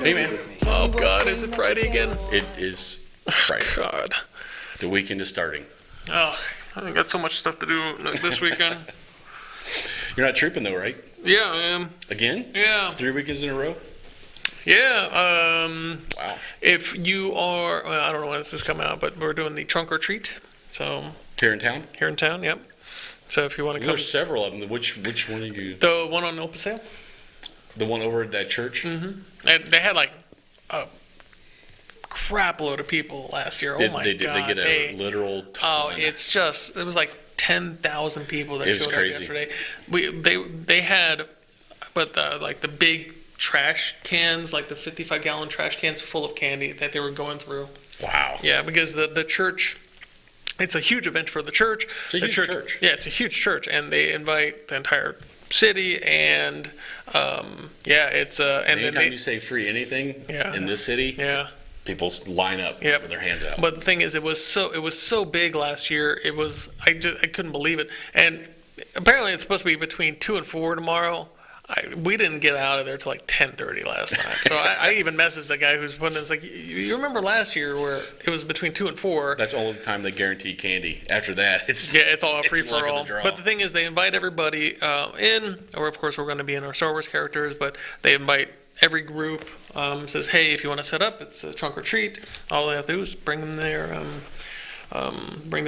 Hey, man. Oh, God, is it Friday again? It is Friday. God. The weekend is starting. Oh, I got so much stuff to do this weekend. You're not tripping, though, right? Yeah, I am. Again? Yeah. 3 weekends in a row? Yeah. Wow. If you are, well, I don't know when this is coming out, but we're doing the trunk or treat. So Here in town? here in town, yep. So if you want to come, There's several of them. Which one are you? the one on El Paseo. The one over at that church? And they had like a crap load of people last year. Oh my Did God. they get a literal ton? Oh, it was like 10,000 people that It was showed crazy. up yesterday. They had, but the big trash cans, like the 55-gallon trash cans full of candy that they were going through. Wow. Yeah, because the church, it's a huge event for the church. It's a huge church. Yeah, it's a huge church, and they invite the entire city, and it's and Anytime you say free anything Yeah. in this city, yeah. people line up Yep. with their hands out. But the thing is, it was so big last year. It was I couldn't believe it. And apparently, it's supposed to be between 2 and 4 tomorrow. We didn't get out of there till like 10:30 last time. So I even messaged the guy who's putting it. It's like, you remember last year where it was between 2 and 4? That's all the time they guarantee candy. After that, It's all a free luck for of the all. draw. But the thing is, they invite everybody in, or of course we're going to be in our Star Wars characters, but they invite every group. Says, hey, if you want to set up, it's a trunk or treat. All they have to do is bring their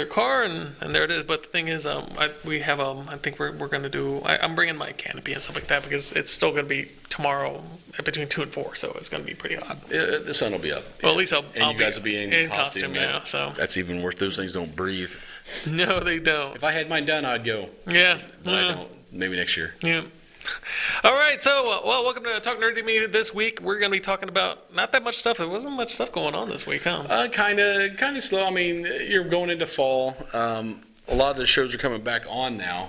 car, and there it is. But the thing is, I think we're going to do. I'm bringing my canopy and stuff like that because it's still going to be tomorrow between 2 and 4, so it's going to be pretty hot. The sun will be up. Well, at least I'll you guys will be in costume. yeah. So That's even worse. Those things don't breathe. no, they don't. If I had mine done, I'd go. Yeah, But I don't. Maybe next year. Yeah. All right, so welcome to Talk Nerdy to Me. This week we're going to be talking about not that much stuff. There wasn't much stuff going on this week, huh? Kind of slow. I mean, you're going into fall. A lot of the shows are coming back on now,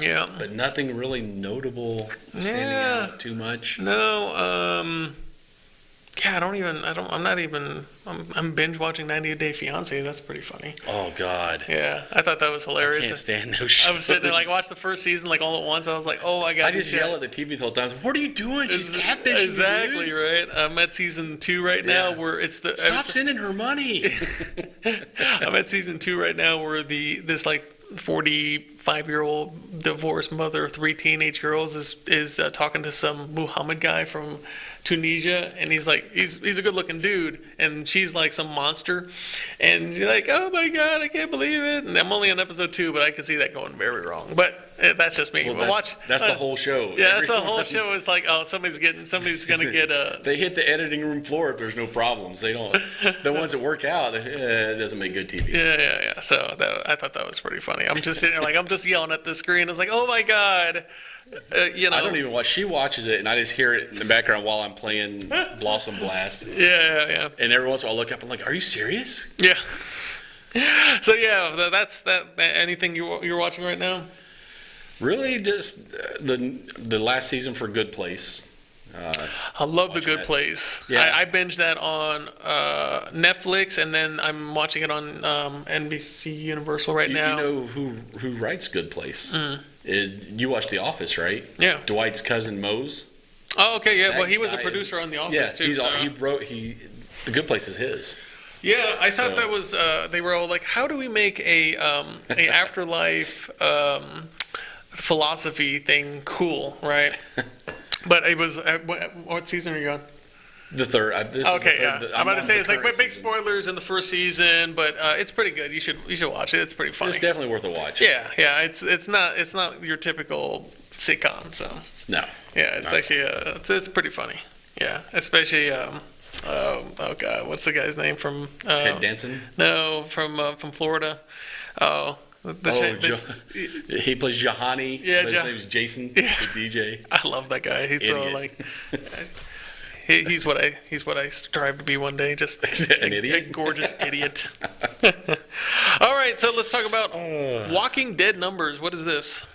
Yeah. but nothing really notable standing out too much. No. I'm binge watching 90 Day Fiance. That's pretty funny. Oh God, Yeah, I thought that was I hilarious. can't stand those shows. I was sitting there like watch the first season like all at once. I was like, oh my God. I just yell at the TV the whole time. What are you doing? She's catfishing. Exactly Dude. right. I'm at season 2 right now, Yeah. where it's the Stop sending her money. I'm at season 2 right now, where this like 45-year-old divorced mother of 3 teenage girls is talking to some Muhammad guy from Tunisia, and he's a good-looking dude, and she's like some monster, and you're like, oh my God, I can't believe it. And I'm only on episode 2, but I can see that going very wrong. But that's just me. Well, that's the whole show. Yeah, that's the whole show. Is like, oh, somebody's gonna get a. They hit the editing room floor if there's no problems. They don't. The ones that work out, it doesn't make good TV. Yeah. So I thought that was pretty funny. I'm just sitting there like I'm just yelling at the screen. It's like, oh my God, I don't even watch. She watches it, and I just hear it in the background while I'm playing Blossom Blast. Yeah. And every once in a while, I look up and I'm like, "Are you serious?" Yeah. So yeah, that's that. Anything you're watching right now? Really, just the last season for Good Place. I love The Watching Good that. Place. Yeah. I binged that on Netflix, and then I'm watching it on NBC Universal right now. You know who writes Good Place? You watched The Office, right? Yeah. Dwight's cousin Mose. Oh, okay, yeah. That Well, he was a guy producer on The Office Yeah, too. The Good Place is his. Yeah, I thought So- that was. They were all like, "How do we make a afterlife philosophy thing cool?" Right? But it was. What season are you on? The third. Okay, yeah. I'm about to say it's like big big spoilers in the first season, but it's pretty good. You should watch it. It's pretty funny. It's definitely worth a watch. Yeah. It's not your typical sitcom. So No. yeah, it's Not actually it's pretty funny. Yeah, especially oh God, what's the guy's name from Ted Danson. No, from Florida. Oh, He plays Jahani. Yeah, His name is Jason. Yeah. The DJ. I love that guy. He's so Idiot. like. He's what I strive to be one day. Just An a idiot? gorgeous idiot. All right, so let's talk about Walking Dead numbers. What is this?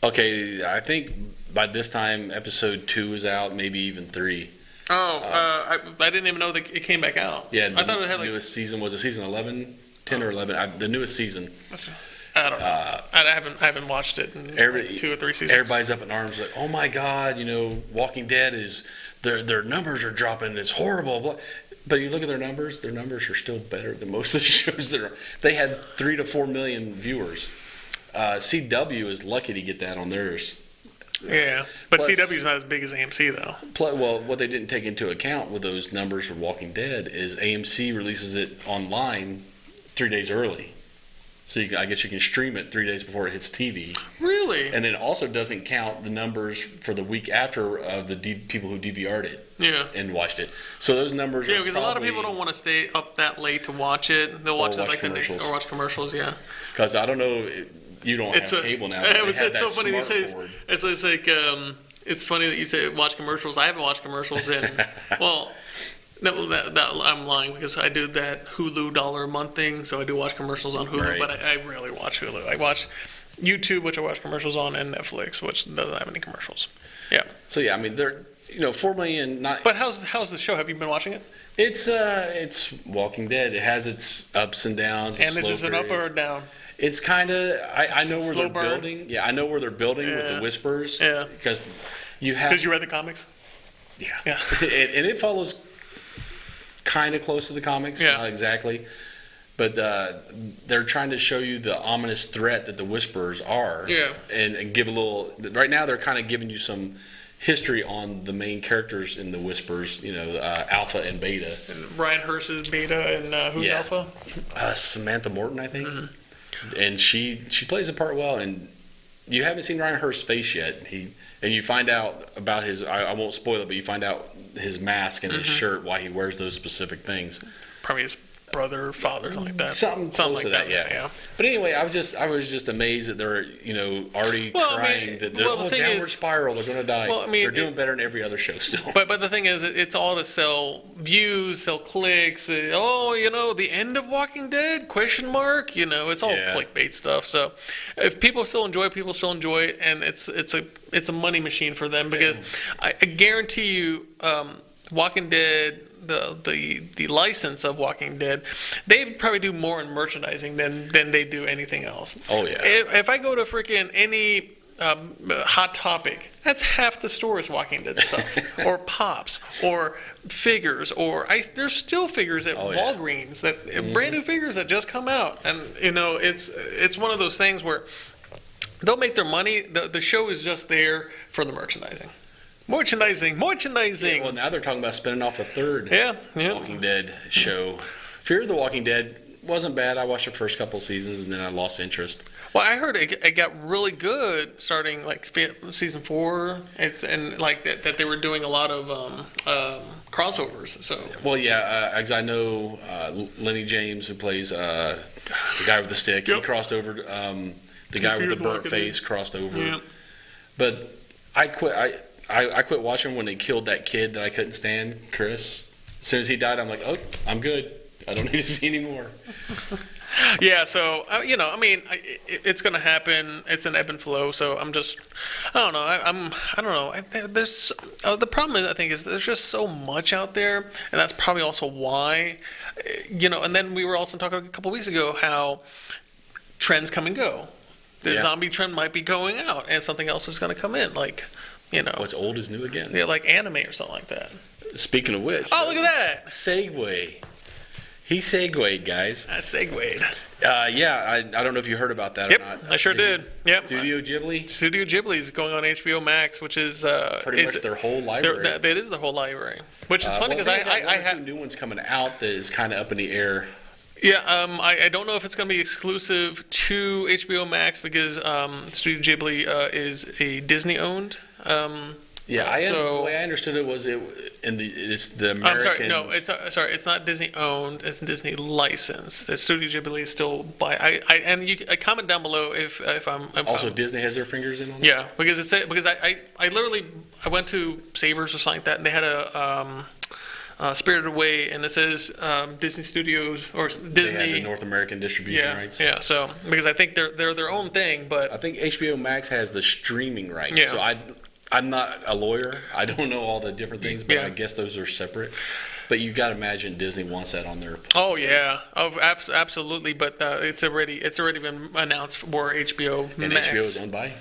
Okay, I think by this time episode 2 is out, maybe even 3. Oh, I didn't even know that it came back out. Yeah, I thought it had like. newest season was it season 11, 10 or 11? The newest season. I don't know. I haven't watched it in like 2 or 3 seasons. Everybody's up in arms like, oh my God, Walking Dead is their numbers are dropping. It's horrible. Blah. But you look at their numbers are still better than most of the shows they had 3 to 4 million viewers. CW is lucky to get that on theirs. Yeah, but Plus, CW is not as big as AMC though. Well, what they didn't take into account with those numbers for Walking Dead is AMC releases it online 3 days early. So I guess you can stream it 3 days before it hits TV. Really? And then it also doesn't count the numbers for the week after of the people who DVR'd it. Yeah. And watched it. So those numbers. Yeah, because a lot of people don't want to stay up that late to watch it. They'll watch it like the next, or watch commercials. Yeah. Because I don't know, you don't have cable now. It's so funny you say. It's like it's funny that you say watch commercials. I haven't watched commercials in well. That I'm lying because I do that Hulu $1 a month thing, so I do watch commercials on Hulu, right. but I rarely watch Hulu. I watch YouTube, which I watch commercials on, and Netflix, which doesn't have any commercials. Yeah. So yeah, I mean they're 4 million not. But how's the show? Have you been watching it? It's Walking Dead. It has its ups and downs. And is this an up or a down? It's kind of I know where they're burn? building. Yeah, I know where they're building with the whispers. Yeah. Because you read the comics. Yeah. Yeah. And it follows kind of close to the comics, not exactly, but they're trying to show you the ominous threat that the Whisperers are, and give a little. Right now, they're kind of giving you some history on the main characters in the Whispers, Alpha and Beta. And Ryan Hurst is Beta, and who's Alpha? Samantha Morton, I think, and she plays the part well. And you haven't seen Ryan Hurst's face yet. And you find out about his. I won't spoil it, but you find out his mask and his shirt, why he wears those specific things. Probably his brother, father, something like that. Something close like to that, yeah. But anyway, I was just amazed that they're already crying that they're downward spiral. They're going to die. Well, they're doing better than every other show still. But the thing is, it's all to sell views, sell clicks. The end of Walking Dead? ? It's all clickbait stuff. So if people still enjoy it, and it's a money machine for them because I guarantee you, Walking Dead. The license of Walking Dead, they probably do more in merchandising than they do anything else. Oh yeah. If I go to freaking any Hot Topic, that's half the store is Walking Dead stuff, or pops, or figures, or there's still figures at Walgreens that brand new figures that just come out, and it's one of those things where they'll make their money. The show is just there for the merchandising. Merchandising. Yeah, well, now they're talking about spinning off a third Walking Dead show. Fear of the Walking Dead wasn't bad. I watched the first couple seasons and then I lost interest. Well, I heard it got really good starting like season 4, and like that they were doing a lot of crossovers. So. Well, yeah, as I know, Lenny James, who plays the guy with the stick, he crossed over. The guy with the burnt face crossed over. Yeah. But I quit. I quit watching when they killed that kid that I couldn't stand, Chris. As soon as he died, I'm like, oh, I'm good. I don't need to see anymore. Yeah, so, it's going to happen. It's an ebb and flow, so I'm just, I don't know. I don't know. There's the problem is, I think, is there's just so much out there, and that's probably also why, and then we were also talking a couple weeks ago how trends come and go. The zombie trend might be going out, and something else is going to come in, like... What's old is new again. Yeah, like anime or something like that. Speaking of which. Oh, look at that. Segue. He segued, guys. I segued. I don't know if you heard about that or not. I sure did. Yep. Studio Ghibli? Studio Ghibli is going on HBO Max, which is... pretty much their whole library. That is the whole library. Which is funny because I have... new ones coming out that is kind of up in the air. Yeah, I don't know if it's going to be exclusive to HBO Max because Studio Ghibli is a Disney-owned... the way I understood it was it's the American. I'm sorry, no, it's not Disney owned. It's Disney licensed. The Studio Ghibli is still by. I comment down below if I'm. Also, Disney has their fingers in on it. Yeah, because I literally went to Savers or something like that, and they had a Spirited Away, and it says Disney Studios or Disney. They had the North American distribution rights. Yeah. So because I think they're their own thing, but I think HBO Max has the streaming rights. Yeah. So I'm not a lawyer. I don't know all the different things, but I guess those are separate. But you got to imagine Disney wants that on their. Oh yeah, absolutely. But it's already been announced for HBO Max. And HBO is owned by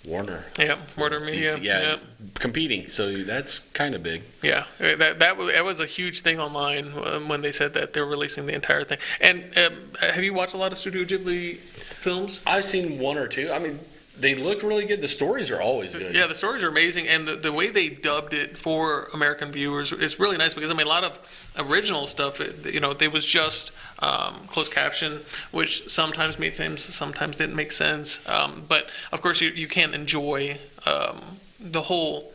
Warner. Yeah, Warner Media. Yeah, competing. So that's kind of big. Yeah, that was a huge thing online when they said that they're releasing the entire thing. And have you watched a lot of Studio Ghibli films? I've seen one or two. I mean, they look really good. The stories are always good. Yeah, the stories are amazing, and the way they dubbed it for American viewers is really nice because I mean a lot of original stuff, it was just closed caption, which sometimes made sense, sometimes didn't make sense. But of course, you can't enjoy the whole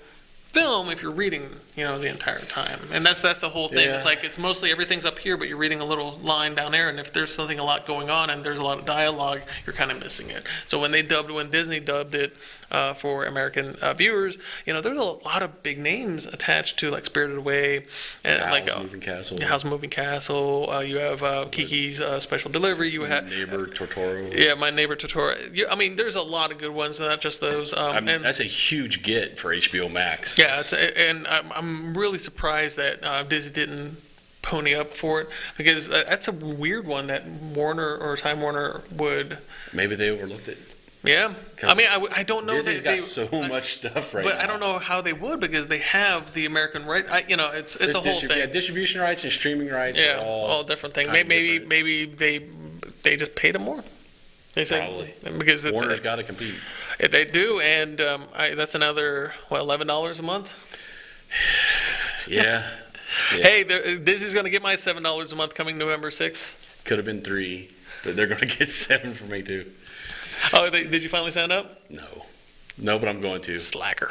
film if you're reading, the entire time, and that's the whole thing. Yeah. It's like it's mostly everything's up here, but you're reading a little line down there, and if there's a lot going on and there's a lot of dialogue, you're kind of missing it. So when Disney dubbed it for American viewers, there's a lot of big names attached to like Spirited Away, Howl's Moving Castle. Howl's Moving Castle. You have Kiki's Special Delivery. You have Neighbor Totoro. Yeah, My Neighbor Totoro. I mean, there's a lot of good ones, not just those. I mean, that's a huge get for HBO Max. Yeah, and I'm really surprised that Disney didn't pony up for it because that's a weird one that Warner or Time Warner would. Maybe they overlooked it. Yeah, I mean, I don't know. Disney's got so much stuff right now. But I don't know how they would because they have the American right. It's a whole thing. Yeah, distribution rights and streaming rights. Yeah, are all different things. Maybe they just paid them more. They Probably because Warner's got to compete. They do, and that's another $11 a month. Yeah. Hey, Disney's going to get my $7 a month coming November 6th. Could have been $3, but they're going to get $7 from me too. Oh, did you finally sign up? No, but I'm going to. Slacker.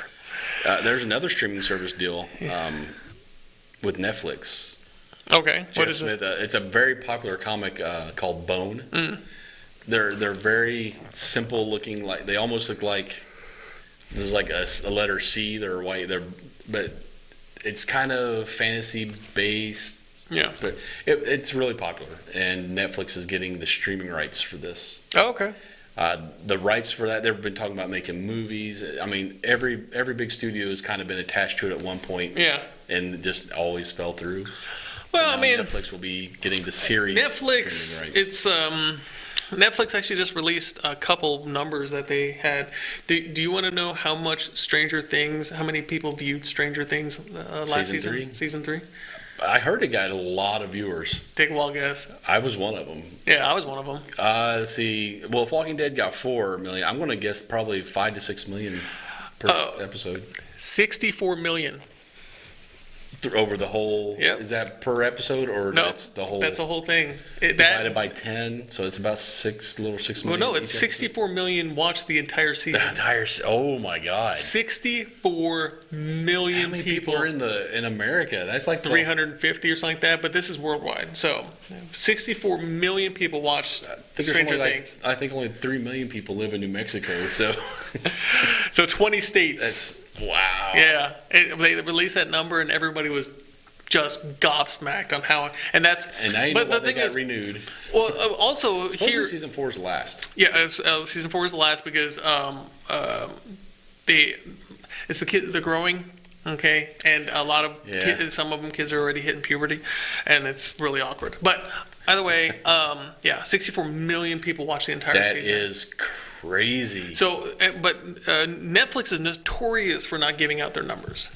There's another streaming service deal with Netflix. Okay, what is Smith, this? it's a very popular comic called Bone. Mm. They're very simple looking, like they almost look like this is like a letter C. They're white. But it's kind of fantasy based. Yeah. But it's really popular, and Netflix is getting the streaming rights for this. Oh, okay. The rights for that, they've been talking about making movies. I mean, every big studio has kind of been attached to it at one point. Yeah. And it just always fell through. Well, I mean, Netflix will be getting the series. Netflix, it's Netflix actually just released a couple numbers that they had. Do you want to know how much how many people viewed Stranger Things last season? 3? Season 3? I heard it got a lot of viewers. Take a wild guess. I was one of them. Yeah, I was one of them. Let's see. Well, if Walking Dead got 4 million, I'm going to guess probably 5 to 6 million per episode. 64 million. Over the whole. Yep. Is that per episode or no, that's the whole? That's the whole thing. Divided by 10, so it's about 6 million. Well, no, it's 64 million watched the entire season. Oh my God. 64 million. How many people are in America? That's like 350 or something like that, but this is worldwide. So 64 million people watched Stranger Things. I think only 3 million people live in New Mexico, so. So 20 states. That's. Wow. Yeah, they released that number, and everybody was just gobsmacked on how. And that's. And now you know why they got renewed. Well, also here. Season 4 is last. Yeah, season 4 is the last because it's the kids. They're growing. Okay, and a lot of some of them kids are already hitting puberty, and it's really awkward. But either way, 64 million people watch the entire season. That is crazy. So, but Netflix is notorious for not giving out their numbers.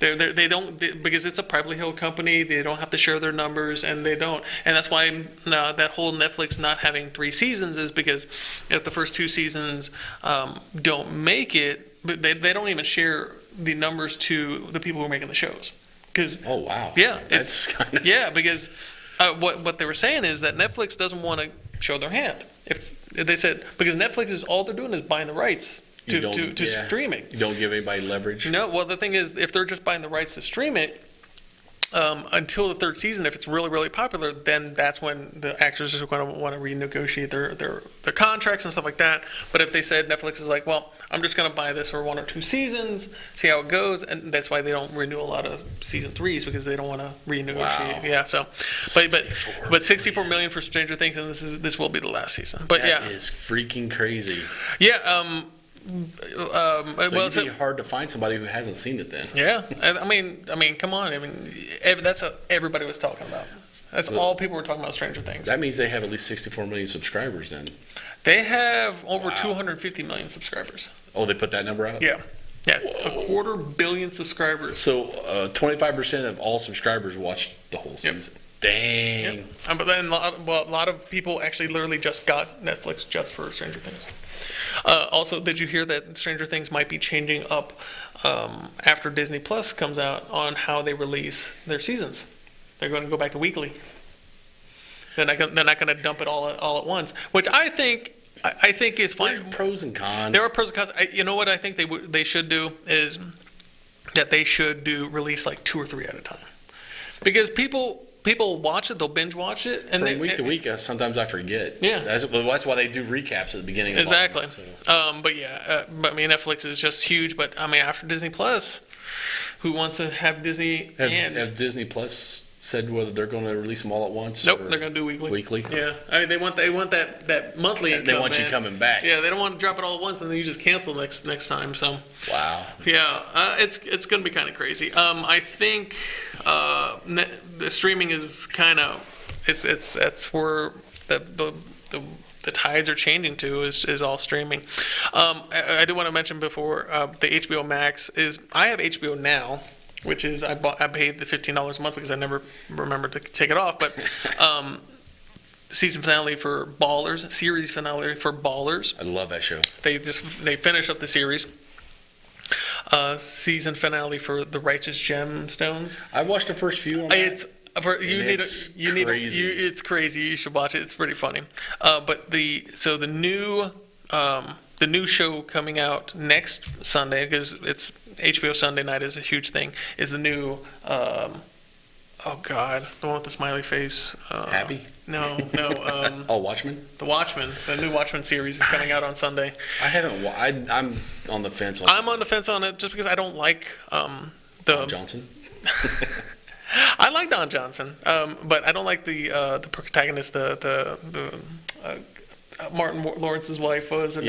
They don't because it's a privately held company. They don't have to share their numbers, and they don't. And that's why that whole Netflix not having 3 seasons is because if the first 2 seasons don't make it, but they don't even share the numbers to the people who are making the shows. Oh wow. Yeah, that's kind of because what they were saying is that Netflix doesn't want to show their hand. If they said because Netflix is all they're doing is buying the rights to streaming. You don't give anybody leverage. No, well the thing is if they're just buying the rights to stream it until the 3rd season, if it's really really popular, then that's when the actors are going to want to renegotiate their contracts and stuff like that. But if they said Netflix is like, well, I'm just going to buy this for 1 or 2 seasons, see how it goes, and that's why they don't renew a lot of season 3s because they don't want to renegotiate. Wow. Yeah, so but 64 million for Stranger Things, and this will be the last season. But that is freaking crazy. Yeah, So it'd be hard to find somebody who hasn't seen it then. Yeah, I mean, come on. I mean, that's what everybody was talking about. That's all people were talking about Stranger Things. That means they have at least 64 million subscribers then. They have over 250 million subscribers. Oh, they put that number out? Yeah. Yeah, Whoa. 250 million subscribers. So 25% of all subscribers watched the whole season. Yep. Dang. Yep. But then a lot of people actually literally just got Netflix just for Stranger Things. Also, did you hear that Stranger Things might be changing up after Disney Plus comes out on how they release their seasons? They're going to go back to weekly. They're not going to dump it all at once, which I think is fine. There's pros and cons. There are pros and cons. You know what I think they should do is that they should release like 2 or 3 at a time, because people watch it, they'll binge watch it, and from week to week. Sometimes I forget. Yeah, that's why they do recaps at the beginning. Exactly. Of so. But yeah, but I mean, Netflix is just huge. But I mean, after Disney Plus, who wants to have Disney? Have Disney Plus said whether they're going to release them all at once? Nope, they're going to do weekly. Weekly. Yeah, I mean, they want that monthly income. They want you coming back. Yeah, they don't want to drop it all at once and then you just cancel next time. So. Wow. Yeah, it's going to be kind of crazy. I think the streaming is kind of it's where the tides are changing to is all streaming. I do want to mention before the HBO Max is I have HBO Now, which is I paid the $15 a month because I never remembered to take it off. But season finale for Ballers, series finale for Ballers. I love that show. They finish up the series. Season finale for The Righteous Gemstones. I watched the first few. It's crazy. You should watch it. It's pretty funny. But the new show coming out next Sunday, because it's HBO Sunday night is a huge thing, is the new oh god, the one with the smiley face. Happy? No. Watchmen? The Watchmen. The new Watchmen series is coming out on Sunday. I haven't. I'm on the fence on it. I'm on the fence on it just because I don't like Don Johnson. I like Don Johnson, but I don't like the protagonist, the Martin Lawrence's wife was. I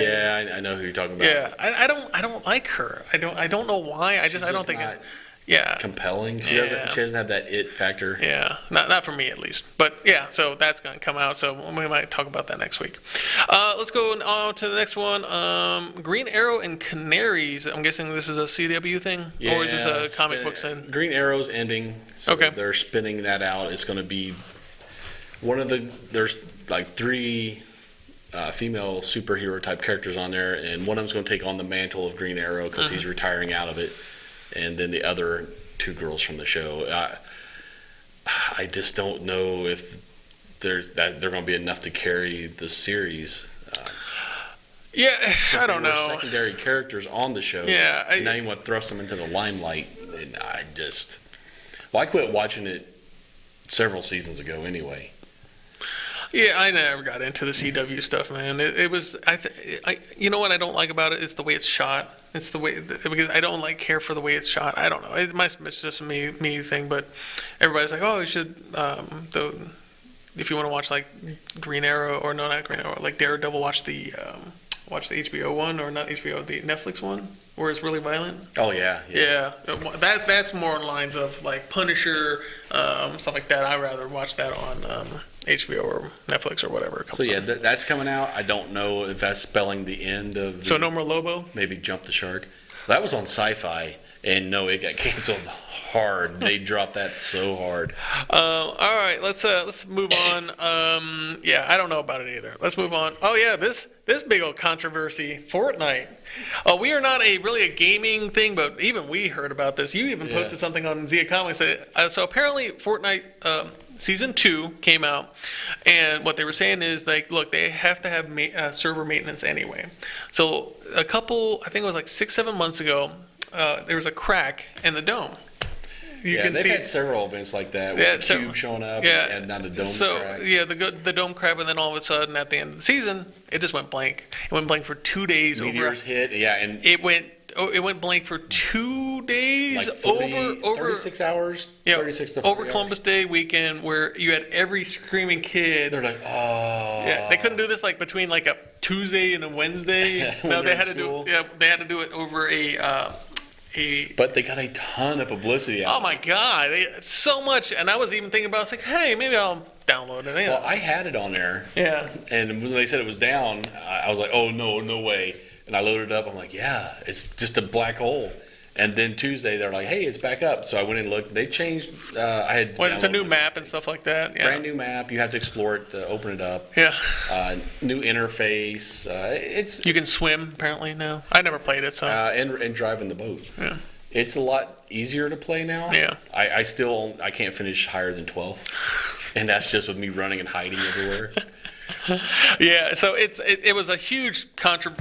know who you're talking about. Yeah, I don't like her. I don't know why. I don't think it. Yeah. Compelling. She doesn't have that it factor. Yeah, not for me at least. But yeah, so that's going to come out. So we might talk about that next week. Let's go on to the next one. Green Arrow and Canaries. I'm guessing this is a CW thing, or is this a comic book thing? Green Arrow's ending. So okay. They're spinning that out. It's going to be there's like 3 female superhero type characters on there, and one of them's going to take on the mantle of Green Arrow because he's retiring out of it. And then the other 2 girls from the show. I just don't know if they're going to be enough to carry the series. I don't know. Secondary characters on the show. Yeah. Now you want to thrust them into the limelight, and I quit watching it several seasons ago anyway. Yeah, I never got into the CW stuff, man. It was you know what I don't like about it is the way it's shot. It's the way because I don't care for the way it's shot. I don't know. It's just a me thing, but everybody's like, oh, you should if you want to watch like Green Arrow or no, not Green Arrow, like Daredevil, watch the HBO one or not HBO, the Netflix one where it's really violent. Oh yeah. That's more in lines of like Punisher, stuff like that. I'd rather watch that on HBO or Netflix or whatever. So yeah, that's coming out. I don't know if that's spelling the end of. So no more Lobo. Maybe Jump the Shark. That was on Sci-Fi, and no, it got canceled hard. They dropped that so hard. All right, let's move on. I don't know about it either. Let's move on. Oh yeah, this big old controversy, Fortnite. We are not really a gaming thing, but even we heard about this. You even posted something on Zia Comics. So apparently Fortnite. Season 2 came out, and what they were saying is they have to have server maintenance anyway. So I think it was like 6-7 months ago, there was a crack in the dome. They've had several events like that with the cube showing up and now the dome crack. Yeah, the dome crack, and then all of a sudden at the end of the season, it just went blank. It went blank for 2 days. Meteors hit, and it went it went blank for 2 days, Like 40, over 36 hours, yeah, 36 to 40 over Columbus Day weekend, where you had every screaming kid. They're like, oh. Yeah, they couldn't do this like between like a Tuesday and a Wednesday. When No, they're they had in to school. do. Yeah, they had to do it over a. But they got a ton of publicity out Oh of my God, so much, and I was even thinking about. I was like, hey, maybe I'll download it. Well, I had it on there. Yeah. And when they said it was down, I was like, oh, no way. And I loaded it up. I'm like, yeah, it's just a black hole. And then Tuesday, they're like, hey, it's back up. So I went and looked. They changed. I had. Well, it's a new downloaded map and stuff like that. Yeah. Brand new map. You have to explore it to open it up. Yeah. New interface. It's You can swim apparently now. I never played it, so. and driving the boat. Yeah. It's a lot easier to play now. Yeah. I still can't finish higher than 12, and that's just with me running and hiding everywhere. Yeah, so it was a huge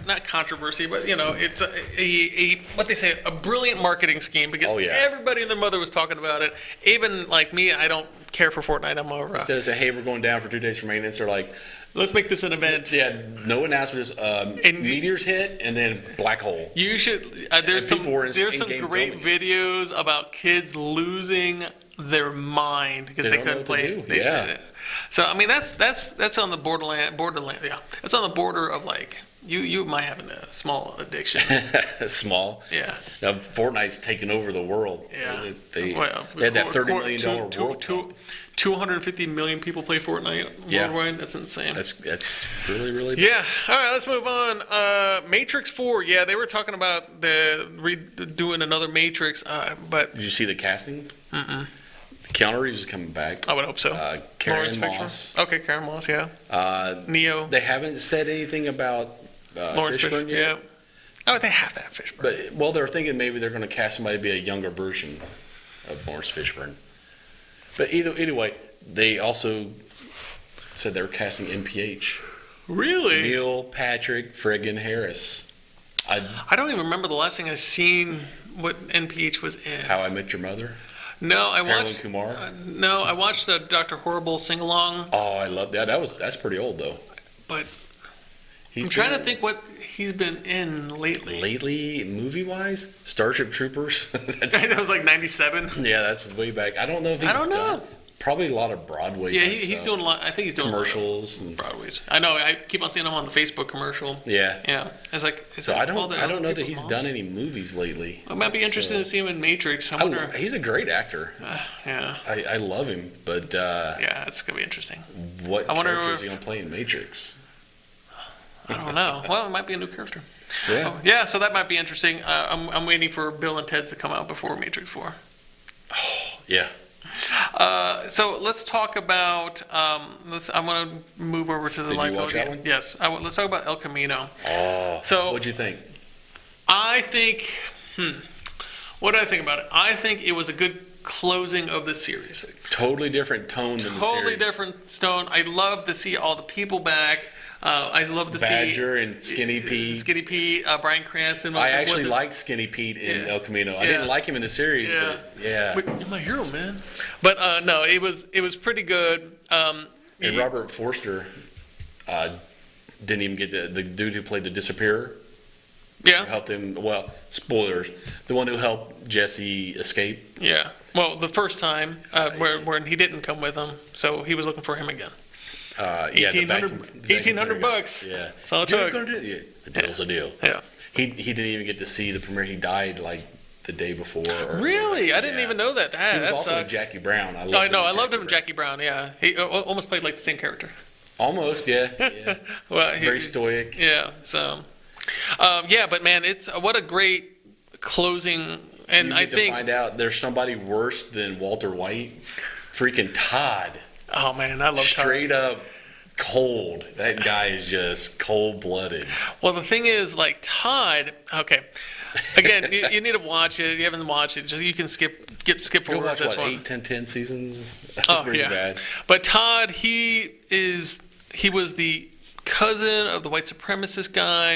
not controversy, but it's a what they say, a brilliant marketing scheme, because Oh, yeah. everybody and their mother was talking about it. Even like me, I don't care for Fortnite. I'm over. Instead of saying, hey, we're going down for 2 days for maintenance, they're like, Let's make this an event. yeah, no announcement, just meteors hit and then black hole. You should. There's some people were great filming it. videos about kids losing their mind because They they don't know couldn't what to play. do. Yeah. So I mean that's on the borderland. Yeah, that's on the border of like you might have a small addiction. Small. Yeah. Now, Fortnite's taken over the world. Yeah. They had that $30 million world cup. 250 million people play Fortnite Yeah. worldwide. That's insane. That's really, really bad. Yeah. All right, let's move on. Matrix 4. Yeah, they were talking about doing another Matrix, but Did you see the casting? Canaries is coming back. I would hope so. Karen Lawrence Moss. Fishburne. Okay, Karen Moss. Yeah. Neo. They haven't said anything about Lawrence Fishburne Fishburne. yet. Yeah. Oh, they have that Fishburne. But they're thinking maybe they're going to cast somebody to be a younger version of Lawrence Fishburne. But either way, they also said they were casting NPH. Really? Neil Patrick friggin' Harris. I don't even remember the last thing I seen what NPH was in. How I Met Your Mother. No, I Harold watched. Kumar. No, I watched the Dr. Horrible sing along, Oh, I love that. That's pretty old though. but He's I'm trying to been- think what he's been in lately. Lately, movie wise, Starship Troopers. That was like 97. Yeah, that's way back. I don't know if he's I don't know. done- Probably a lot of Broadway. Yeah, type he's stuff. doing a lot. I think he's doing commercials. a lot And, of Broadways. I know. I keep on seeing him on the Facebook commercial. yeah. Yeah, it's like. So I don't know that he's done any movies lately. It might be interesting So- to see him in Matrix. I wonder. He's a great actor. Yeah, I love him, but yeah, it's gonna be interesting. what I wonder character is if- he gonna play in Matrix? I don't know. Well, it might be a new character. Yeah. Oh, yeah, so that might be interesting. I'm waiting for Bill and Ted to come out before Matrix 4. Yeah. So let's talk about. I want to move over to the Did you life watch that again. one? Yes. Let's talk about El Camino. Oh. So- what'd you think? I think. What did I think about it? I think it was a good closing of the series. Totally different tone than the series. Totally different stone. I love to see all the people back. I love to see Badger and Skinny Pete. Skinny Pete, Bryan Cranston. I actually with liked Skinny Pete in Yeah. El Camino. I Yeah. didn't like him in the series, Yeah. but yeah. But you're my hero, man. But no, it was pretty good. And Robert Forster didn't even get the dude who played the Disappearer. Yeah, Helped him. Well, spoilers. The one who helped Jesse escape. yeah. Well, the first time where he didn't come with him, so he was looking for him again. Yeah, the 1800 bucks. Yeah. That's all it Dude, took. gonna do it. Yeah, a deal's a deal. Yeah. He didn't even get to see the premiere. He died like the day before. Really? I didn't Yeah. even know that. He was That also in sucks. Jackie Brown. I know. I loved him in Jackie Brown. Yeah, he almost played like the same character. Almost, yeah. Yeah. Well, Very stoic. Yeah. So, yeah, but man, it's what a great closing. And You I get to think, find out there's somebody worse than Walter White. Freaking Todd. oh man, I love Todd. Straight up cold. That guy is just cold blooded. Well, the thing is, like Todd. Okay, again, you need to watch it. You haven't watched it. Just you can skip Go forward watch this what, one. 8, 10, 10 seasons? Oh Pretty yeah. bad. But Todd, he was the cousin of the white supremacist guy,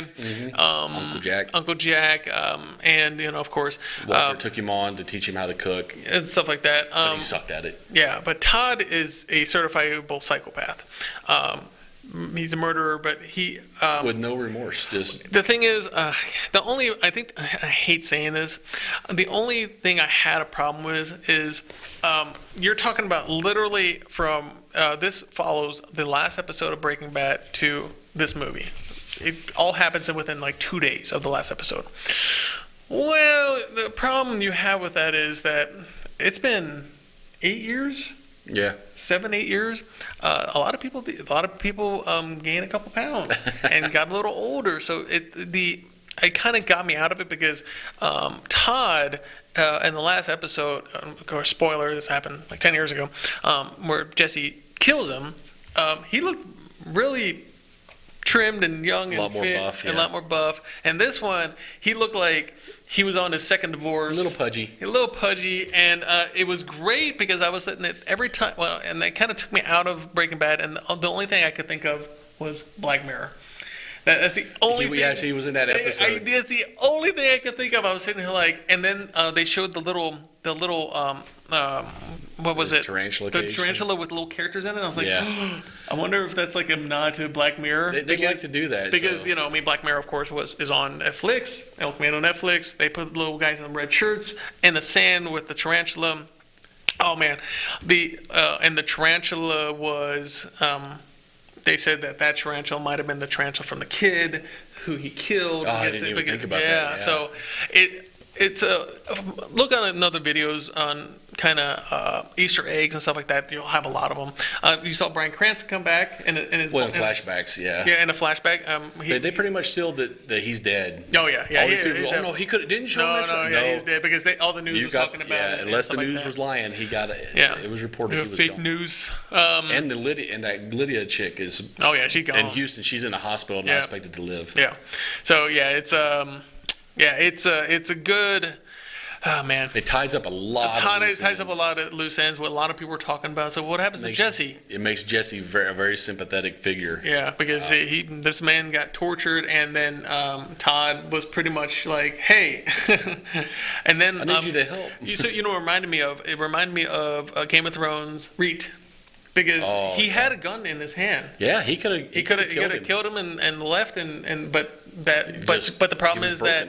Uncle Jack. Uncle Jack, and of course, Walter took him on to teach him how to cook. and stuff like that. But he sucked at it. Yeah, but Todd is a certifiable psychopath. he's a murderer, but he with no remorse. Just the thing is, I hate saying this. The only thing I had a problem with is you're talking about literally from this follows the last episode of Breaking Bad to this movie. It all happens within like 2 days of the last episode. Well, the problem you have with that is that it's been 8 years. Yeah, 7-8 years. A lot of people gained a couple pounds and got a little older. So it kind of got me out of it because Todd in the last episode, of course, spoiler, this happened like 10 years ago, where Jesse kills him. He looked really trimmed and young and fit, buff, a lot more buff. And this one, he looked like he was on his second divorce. A little pudgy, and it was great because I was sitting there every time. Well, and that kind of took me out of Breaking Bad, and the only thing I could think of was Black Mirror. That's the only thing. He was in that episode. That's the only thing I could think of. I was sitting here like, and then they showed the little what was it? Tarantula the cage tarantula with little characters in it. I was like, yeah. I wonder if that's like a nod to Black Mirror. They like to do that because so. Black Mirror, of course, is on Netflix. El Camino on Netflix. They put little guys in red shirts in the sand with the tarantula. Oh man, and the tarantula was. They said that tarantula might have been the tarantula from the kid who he killed. Oh, I didn't even think about that. Yeah, so it's look on another videos on kind of Easter eggs and stuff like that. You'll have a lot of them. You saw Bryan Cranston come back in his flashbacks. Yeah. Yeah, in a flashback. They pretty much sealed that he's dead. Oh yeah. All these people, no, he didn't show him. No, he's dead because all the news was talking about it. Unless the news was lying, he got it. Yeah, it was reported he was fake gone. news. And that Lydia chick is. Oh yeah, she's gone. In Houston, she's in a hospital, not expected to live. Yeah. So yeah, it's a good. Oh man, it ties up a lot. It ties up a lot of loose ends. What a lot of people were talking about. So what happens to Jesse? It makes Jesse a very sympathetic figure. Yeah, because this man got tortured, and then Todd was pretty much like, "Hey," and then I need you to help. It reminded me of Game of Thrones Reet. Because he had a gun in his hand. Yeah, he could have killed him and left but the problem is that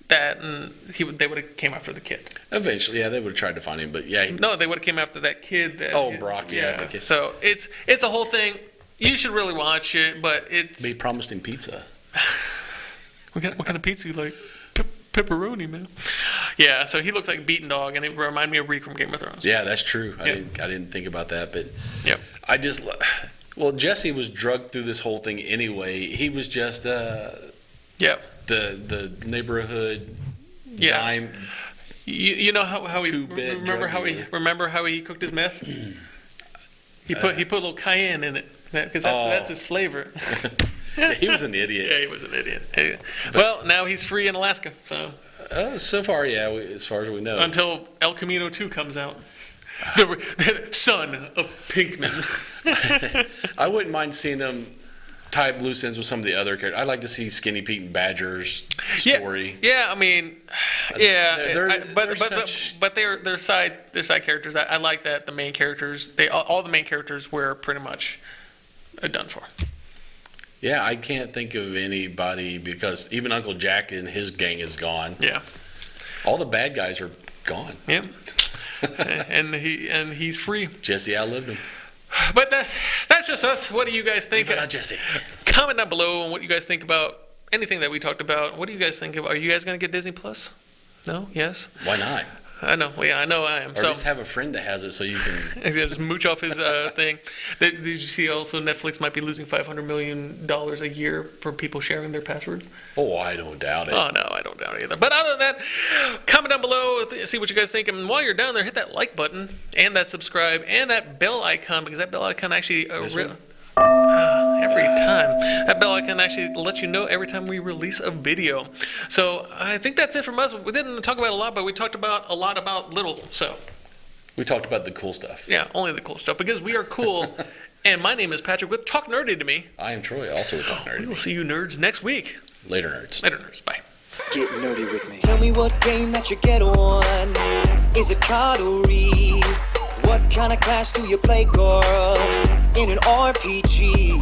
they would have came after the kid. Eventually, yeah, they would have tried to find him, but yeah. No, they would have came after that kid. Brock, yeah. The kid. So it's a whole thing. You should really watch it, but it's. They promised him pizza. What kind of pizza you like? Pepperoni, man. Yeah, so he looked like a beaten dog, and it reminded me of Reek from Game of Thrones. Yeah, that's true. I didn't think about that, but yep. Jesse was drugged through this whole thing anyway. He was just the neighborhood dime. You know how he remember how he cooked his meth? He put a little cayenne in it because that's his flavor. Yeah, he was an idiot. Yeah, he was an idiot. Well, now he's free in Alaska. So so far, yeah, as far as we know. Until El Camino 2 comes out. The son of Pinkman. I wouldn't mind seeing them tie up loose ends with some of the other characters. I'd like to see Skinny Pete and Badger's story. Yeah, I mean, but they're side characters. I like that the main characters, all the main characters were pretty much done for. Yeah, I can't think of anybody because even Uncle Jack and his gang is gone. Yeah, all the bad guys are gone. Yeah, and he's free. Jesse outlived him. But that's just us. What do you guys think? Jesse. Comment down below on what you guys think about anything that we talked about. What do you guys think of? Are you guys going to get Disney Plus? No? Yes? Why not? I know. Well, yeah, I know I am. Or just have a friend that has it so you can... just mooch off his thing. Did you see also Netflix might be losing $500 million a year for people sharing their passwords? Oh, I don't doubt it. Oh, no, I don't doubt it either. But other than that, comment down below, see what you guys think. And while you're down there, hit that like button and that subscribe and that bell icon because that bell icon actually... every time. That bell icon actually lets you know every time we release a video. So I think that's it from us. We didn't talk about a lot, but we talked about a lot about little. So we talked about the cool stuff. Yeah, only the cool stuff because we are cool. And my name is Patrick with Talk Nerdy to Me. I am Troy, also with Talk Nerdy to Me. We will see you nerds next week. Later, nerds. Later, nerds. Bye. Get nerdy with me. Tell me what game that you get on. Is it Canaries? What kind of class do you play, girl? In an RPG.